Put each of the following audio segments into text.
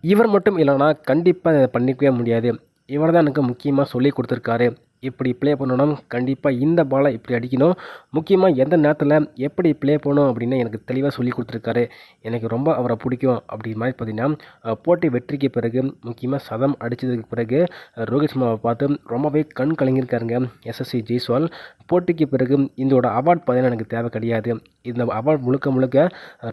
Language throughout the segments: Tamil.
இவர் மட்டும் இல்லைனா கண்டிப்பாக இதை பண்ணிக்கவே முடியாது. இவர் தான் எனக்கு முக்கியமாக சொல்லி கொடுத்துருக்காரு. இப்படி ப்ளே பண்ணணும், கண்டிப்பாக இந்த பாலை இப்படி அடிக்கணும், முக்கியமாக எந்த நேரத்தில் எப்படி ப்ளே பண்ணணும் அப்படின்னு எனக்கு தெளிவாக சொல்லி கொடுத்துருக்காரு. எனக்கு ரொம்ப அவரை பிடிக்கும் அப்படி மாதிரி பார்த்தீங்கன்னா, போட்டி வெற்றிக்கு பிறகு முக்கியமாக சதம் அடித்ததுக்கு பிறகு ரோஹித் சர்மாவை பார்த்து ரொம்பவே கண் கலங்கியிருக்காருங்க எஸ்எஸ்சி ஜெய்ஸ்வால். போட்டிக்கு பிறகு இதோட அவார்ட் பார்த்தீங்கன்னா எனக்கு தேவை கிடையாது, இந்த அவார்ட் முழுக்க முழுக்க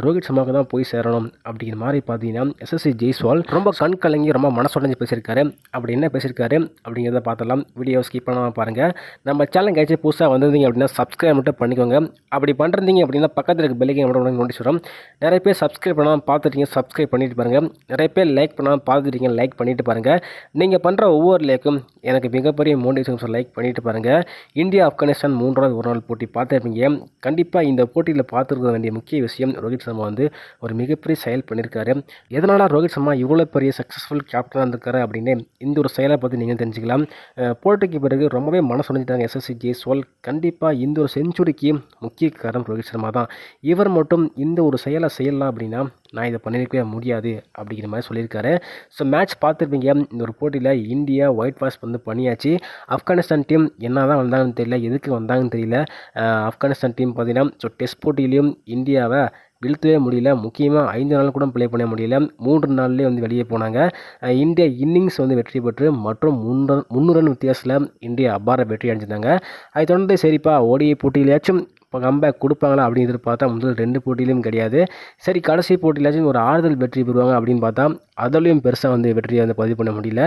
ரோஹித் சர்மாவுக்கு தான் போய் சேரணும் அப்படிங்கிற மாதிரி பார்த்தீங்கன்னா எஸ்எஸ்சி ஜெய்ஸ்வால் ரொம்ப கண் கலங்கி ரொம்ப மனசுடைஞ்சு பேசியிருக்காரு. அப்படி என்ன பேசியிருக்காரு அப்படிங்கிறத பார்த்தலாம். வீடியோ ஸ்கிப் பண்ணாமல் பாருங்கள். நம்ம சேனல் கேட்சி புதுசாக வந்திருந்தீங்க அப்படின்னா சப்ஸ்கிரைப் மட்டும் பண்ணிக்கோங்க. அப்படி பண்ணுறீங்க அப்படின்னா பக்கத்தில் இருக்க பெல்லைக்கன் மட்டும் நோட்டீஸ் வரும். நிறைய பேர் சப்ஸ்கிரைப் பண்ணாமல் பார்த்துட்டீங்க, சப்ஸ்கிரைப் பண்ணிட்டு பாருங்கள். நிறைய பேர் லைக் பண்ணாமல் பார்த்துட்டீங்க, லைக் பண்ணிட்டு பாருங்கள். நீங்கள் பண்ணுற ஒவ்வொரு லைக்கும் எனக்கு மிகப்பெரிய மோட்டிவேஷன். லைக் பண்ணிட்டு பாருங்கள். இந்தியா ஆப்கானிஸ்தான் 3வது ஒரு நாள் போட்டி பார்த்துருப்பீங்க. கண்டிப்பாக இந்த போட்டியில் பார்த்துருக்க வேண்டிய முக்கிய விஷயம் ரோஹித் சர்மா வந்து ஒரு மிகப்பெரிய செயல் பண்ணியிருக்காரு. எதனால் ரோஹித் சர்மா இவ்வளோ பெரிய சக்ஸஸ்ஃபுல் கேப்டனாக இருந்திருக்காரு அப்படின்னு இந்த ஒரு செயலை பற்றி நீங்கள் தெரிஞ்சுக்கலாம். போட்டிக்கு பிறகு ரொம்பவே மனசுடைஞ்சிட்டாங்க எஸ்எஸ்சி ஜெய்ஸ்வால். கண்டிப்பாக இந்த ஒரு செஞ்சுரிக்கு முக்கிய காரணம் ரோஹித் சர்மா தான். இவர் மட்டும் இந்த ஒரு செயலை செய்யலாம் அப்படின்னா நான் இதை பண்ணியிருக்கவே முடியாது அப்படிங்கிற மாதிரி சொல்லியிருக்காரு. ஸோ மேட்ச் பார்த்துருப்பீங்க. இந்த ஒரு போட்டியில் இந்தியா ஒயிட் வாஷ் வந்து பண்ணியாச்சு. ஆப்கானிஸ்தான் டீம் என்ன தான் வந்தாங்கன்னு தெரியல, எதுக்கு வந்தாங்கன்னு தெரியல. ஆப்கானிஸ்தான் டீம் பார்த்தீங்கன்னா ஸோ டெஸ்ட் போட்டியிலையும் இந்தியாவை வீழ்த்தவே முடியல. முக்கியமாக 5 நாள் கூட ப்ளே பண்ண முடியல. 3 நாள்லேயே வந்து வெளியே போனாங்க. இந்தியா இன்னிங்ஸ் வந்து வெற்றி பெற்று மற்றும் 300 ரன் வித்தியாசத்தில் இந்தியா அபார வெற்றி அடைஞ்சிருந்தாங்க. அதை தொடர்ந்து சரிப்பா ஓடிஐ போட்டியிலேயாச்சும் இப்போ கம்பேக் கொடுப்பாங்களா அப்படின்னு எதிர்பார்த்தா முதல் 2 போட்டியிலும் கிடையாது. சரி கடைசி போட்டியிலாச்சும் ஒரு ஆறுதல் வெற்றி பெறுவாங்க அப்படின்னு பார்த்தா அதுலேயும் பெருசாக வந்து வெற்றியை வந்து பதிவு பண்ண முடியல.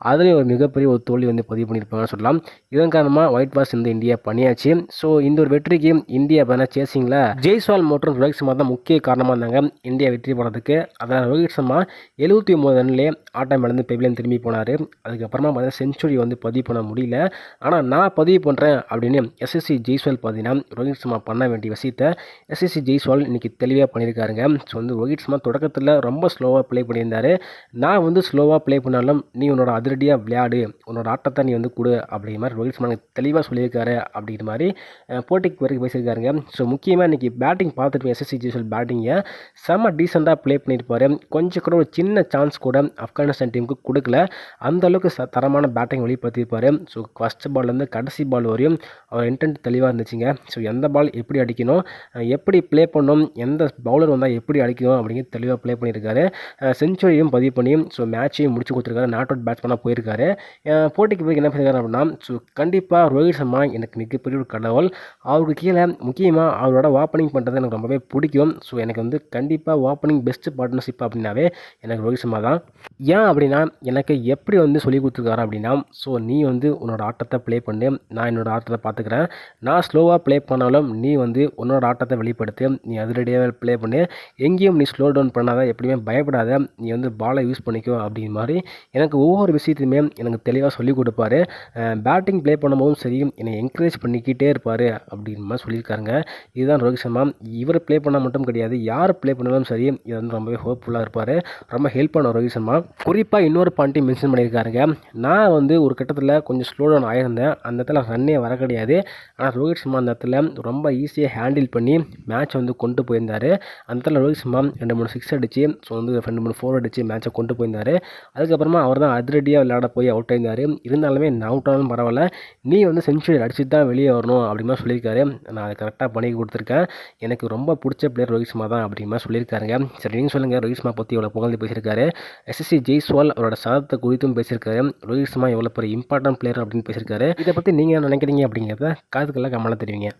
அதுலேயும் ஒரு மிகப்பெரிய ஒரு தோல்வி வந்து பதிவு பண்ணியிருப்பாங்கன்னு சொல்லலாம். இதன் காரணமாக ஒயிட் வாஷ் வந்து இந்தியா பண்ணியாச்சு. ஸோ இந்த ஒரு வெற்றிக்கு இந்தியா பண்ண சேசிங்கில் ஜெய்ஸ்வால் மற்றும் ரோஹித் சர்மா தான் முக்கிய காரணமாக இருந்தாங்க இந்தியா வெற்றி போனதுக்கு. அதனால் ரோஹித் சர்மா 79 ரன்லேயே ஆட்டம் இழந்து பெவிலியன் திரும்பி போனார். அதுக்கப்புறமா பார்த்தீங்கன்னா செஞ்சுரி வந்து பதிவு பண்ண முடியல. ஆனால் நான் பதிவு பண்ணுறேன் அப்படின்னு எஸ்எஸ்சி ஜெய்ஸ்வால் பார்த்தீங்கன்னா ரோஹித் சர்மா பண்ண வேண்டிய விஷயத்தை எஸ்எஸ்சி ஜெய்ஸ்வால் இன்றைக்கி தெளிவாக பண்ணியிருக்காருங்க. ஸோ வந்து ரோஹித் சர்மா தொடக்கத்தில் ரொம்ப ஸ்லோவாக ப்ளே பண்ணியிருந்தார். நான் வந்து ஸ்லோவாக ப்ளே பண்ணாலும் நீ உன்னோட அதிரடியாக விளையாடு, உன்னோட ஆட்டத்தை நீ வந்து கொடு அப்படிங்கிற மாதிரி ரோஹித் சர்மா தெளிவாக சொல்லியிருக்காரு அப்படிங்கிற மாதிரி போட்டிக்கு வரைக்கும் பேசியிருக்காருங்க. ஸோ முக்கியமாக இன்றைக்கி பேட்டிங் பார்த்துட்டு எஸ்எஸ்சி ஜெய்ஸ்வால் பேட்டிங்கை செம்ம டீசெண்டாக ப்ளே பண்ணியிருப்பார். கொஞ்சம் கூட ஒரு சின்ன சான்ஸ் கூட ஆப்கானிஸ்தான் டீமுக்கு கொடுக்கல. அந்தளவுக்கு தரமான பேட்டிங் வெளிப்படுத்தியிருப்பார். ஸோ ஃபஸ்ட் பால்லேருந்து கடைசி பால் வரையும் அவர் இன்டென்ட் தெளிவாக இருந்துச்சுங்க. ஸோ எந்த பால் எப்படி அடிக்கணும், எப்படி ப்ளே பண்ணணும், எந்த பவுலர் வந்தால் எப்படி அடிக்கணும் அப்படிங்கிறது தெளிவாக ப்ளே பண்ணியிருக்காரு. செஞ்சுரியும் பதிவு பண்ணி ஸோ மேட்சையும் முடிச்சு கொடுத்துருக்காரு. நாட் அவுட் பேட்ஸ்மேனாக போயிருக்காரு. போட்டிக்கு போய் என்ன பண்ணியிருக்காரு அப்படின்னா ஸோ கண்டிப்பாக ரோஹித் சர்மா எனக்கு மிகப்பெரிய ஒரு கடவுள். அவருக்கு கீழே முக்கியமாக அவரோட ஓப்பனிங் பண்ணுறது எனக்கு ரொம்பவே பிடிக்கும். ஸோ எனக்கு வந்து கண்டிப்பாக ஓப்பனிங் பெஸ்ட் பார்ட்னர்ஷிப் அப்படின்னாவே எனக்கு ரோஹித் சர்மா தான். ஏன் அப்படின்னா எனக்கு எப்படி வந்து சொல்லி கொடுத்துருக்காரு அப்படின்னா ஸோ நீ வந்து உன்னோட ஆட்டத்தை ப்ளே பண்ணு, நான் என்னோடய ஆட்டத்தை பார்த்துக்கிறேன். நான் ஸ்லோவாக ப்ளே பண்ணாலும் நீ வந்து உன்னோட ஆட்டத்தை வெளிப்படுத்து, நீ அதிரடியாக ப்ளே பண்ணு, எங்கேயும் நீ ஸ்லோ டவுன் பண்ணாத, எப்படியுமே பயப்படாத, நீ வந்து பாலை யூஸ் பண்ணிக்கோ அப்படிங்கிற மாதிரி எனக்கு ஒவ்வொரு விஷயத்தையுமே எனக்கு தெளிவாக சொல்லிக் கொடுப்பாரு. பேட்டிங் ப்ளே பண்ணும்போதும் சரி என்னை என்கரேஜ் பண்ணிக்கிட்டே இருப்பார் அப்படிங்கிற மாதிரி சொல்லியிருக்காருங்க. இதுதான் ரோஹித் சர்மா. இவர் ப்ளே பண்ணால் மட்டும் கிடையாது, யார் ப்ளே பண்ணாலும் சரி இது வந்து ரொம்பவே ஹோப்ஃபுல்லாக இருப்பார். ரொம்ப ஹெல்ப் பண்ண ரோஹித் சர்மா. குறிப்பாக இன்னொரு பாயிண்ட்டையும் மென்ஷன் பண்ணியிருக்காருங்க. நான் வந்து ஒரு கட்டத்தில் கொஞ்சம் ஸ்லோ டவுன் ஆகியிருந்தேன், அந்த இடத்துல ரன்னே வர கிடையாது. ஆனால் ரோஹித் சர்மா அந்த இடத்துல ரொம்ப ஈஸியாக ஹேண்டில் பண்ணி மேட்ச் வந்து கொண்டு போயிருந்தார். அந்த இடத்துல ரோஹித் சர்மா 2-3 6 அடித்து ஸோ வந்து 2-3 4 அடித்து மேட்சை கொண்டு போயிருந்தார். அதுக்கப்புறமா அவர் தான் அதிரடியாக விளையாட போய் அவுட் ஆயிருந்தார். இருந்தாலுமே நான் அவுட் ஆனாலும் பரவாயில்ல, நீ வந்து செஞ்சுரி அடிச்சுட்டு தான் வெளியே வரணும் அப்படிமா சொல்லியிருக்காரு. நான் அதை கரெக்டாக பண்ணி கொடுத்துருக்கேன். எனக்கு ரொம்ப பிடிச்ச பிளேயர் ரோஹித் சர்மா தான் அப்படிமா சொல்லியிருக்காருங்க. சரி நீங்கள் சொல்லுங்கள், ரோஹித் சர்மா பற்றி எவ்வளோ புகழ்ந்து பேசியிருக்காரு. எஸ்எஸ்சி ஜெய்ஸ்வால் அவரோட சதத்தை குறித்தும் பேசியிருக்காரு. ரோஹித் சர்மா எவ்வளோ பெரிய இம்பார்ட்டன்ட் பிளேயர் அப்படின்னு பேசியிருக்காரு. இதை பற்றி நீங்கள் என்ன நினைக்கிறீங்க அப்படிங்கிறத கருத்துக்கெல்லாம் கமெண்ட்ல தெரிவிங்க.